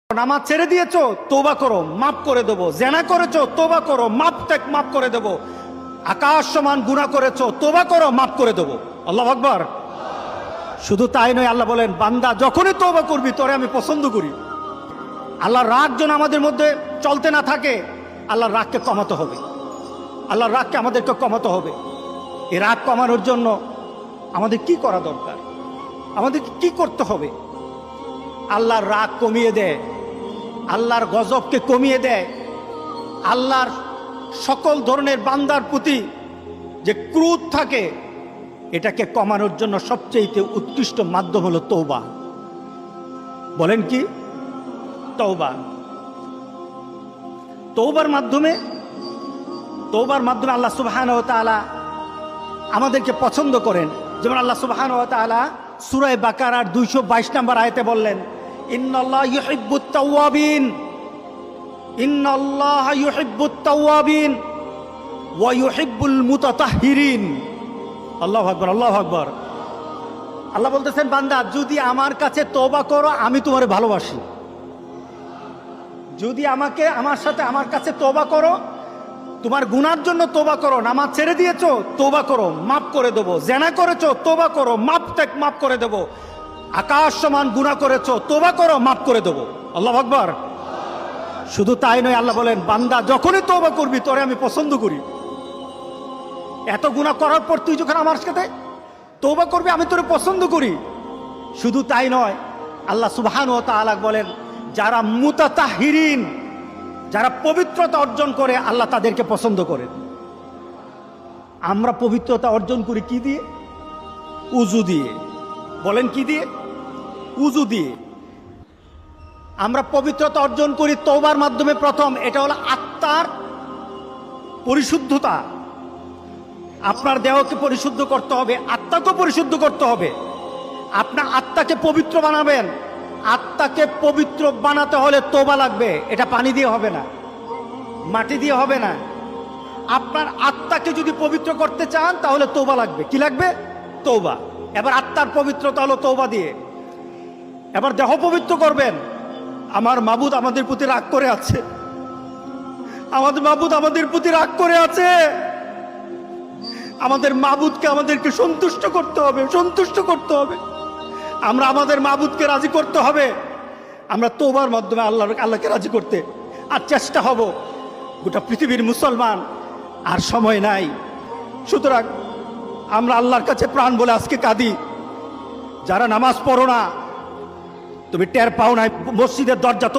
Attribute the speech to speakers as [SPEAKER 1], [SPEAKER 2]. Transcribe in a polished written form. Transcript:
[SPEAKER 1] নামাজ ছেড়ে দিয়েছো, তওবা করো, মাফ করে দেবো। জেনা করেছো, তওবা করো, মাফ করে দেবো। আকাশ সমান গুনাহ করেছো, তওবা করো, মাফ করে দেবো। আল্লাহু আকবার। শুধু তাই নয়, আল্লাহ বলেন, বান্দা যখনই তওবা করবি তোরে আমি পছন্দ করি। আল্লাহর রাগ যেন আমাদের মধ্যে চলতে না থাকে, আল্লাহর রাগকে কমাতে হবে। আল্লাহর রাগকে আমাদেরকে কমাতে হবে। এই রাগ কমানোর জন্য আমাদের কি করা দরকার? আমাদের কি করতে হবে? আল্লাহর রাগ কমিয়ে দেয়, আল্লাহর গজবকে কমিয়ে দেয়। আল্লাহর সকল ধরনের বান্দার প্রতি যে ক্রোধ থাকে, এটাকে কমানোর জন্য সবচেয়ে উৎকৃষ্ট মাধ্যম হলো তওবা। বলেন কি? তওবা। তওবার মাধ্যমে আল্লাহ সুবহানাহু ওয়া তাআলা আমাদেরকে পছন্দ করেন। যেমন আল্লাহ সুবহানাহু ওয়া তাআলা সূরা বাকারার 222 নম্বর আয়াতে বললেন, ইন্নাল্লাহা ইউহিব্বুত তাওয়াবিন, ইন্নাল্লাহা ইউহিব্বুত তাওয়াবিন ওয়া ইউহিব্বুল মুতাতাহহিরিন। আল্লাহু আকবার, আল্লাহু আকবার। আল্লাহ বলতেছেন, বান্দা যদি আমার কাছে তওবা করো, আমি তোমারে ভালোবাসি। যদি আমার কাছে তওবা করো, তোমার গুনার জন্য তওবা করো। নামাজ ছেড়ে দিয়েছো, তওবা করো, মাফ করে দেবো। জেনা করেছো, তওবা করো, মাফ করে দেবো। আকাশ সমান গুনাহ করেছো, তওবা করো, মাফ করে দেবো। আল্লাহু আকবার। শুধু তাই নয়, আল্লাহ বলেন, বান্দা যখনই তওবা করবি তোরে আমি পছন্দ করি। এত গুনাহ করার পর তুই যখন আমার সাথে তওবা করবি, আমি তোরে পছন্দ করি। শুধু তাই নয়, আল্লাহ সুবহানাহু ওয়া তাআলা বলেন, যারা মুতাতাহহিরিন, যারা পবিত্রতা অর্জন করে, আল্লাহ তাদেরকে পছন্দ করেন। আমরা পবিত্রতা অর্জন করি কি দিয়ে? উযু দিয়ে। বলেন কি দিয়ে? উযু দিয়ে। আমরা পবিত্রতা অর্জন করি তওবার মাধ্যমে। প্রথম, এটা হলো আত্মার পরিশুদ্ধতা। আপনার দেহকে পরিশুদ্ধ করতে হবে, আত্মাকে পরিশুদ্ধ করতে হবে। আপনার আত্মাকে পবিত্র বানাবেন। আত্মাকে পবিত্র বানাতে হলে তওবা লাগবে। এটা পানি দিয়ে হবে না, মাটি দিয়ে হবে না। আপনার আত্মাকে যদি পবিত্র করতে চান, তাহলে তওবা লাগবে। কি লাগবে? তওবা। এবার আত্মার পবিত্রতা হলো তওবা দিয়ে। এবার দেহ পবিত্র করবেন। আমার মাবুদ আমাদের প্রতি রাগ করে আছে, আমাদের মাবুদ আমাদের প্রতি রাগ করে আছে। আমাদের মাবুদকে আমাদেরকে সন্তুষ্ট করতে হবে। আমরা আমাদের মাবুদকে রাজি করতে হবে। আমরা তওবার মাধ্যমে আল্লাহকে রাজি করতে আর চেষ্টা হব। গোটা পৃথিবীর মুসলমান আর সময় নাই। সুতরাং আমরা আল্লাহর কাছে প্রাণ বলে আজকে কাঁদি। যারা নামাজ পড়ো না, তুমি টের পাও না, মসজিদের দরজা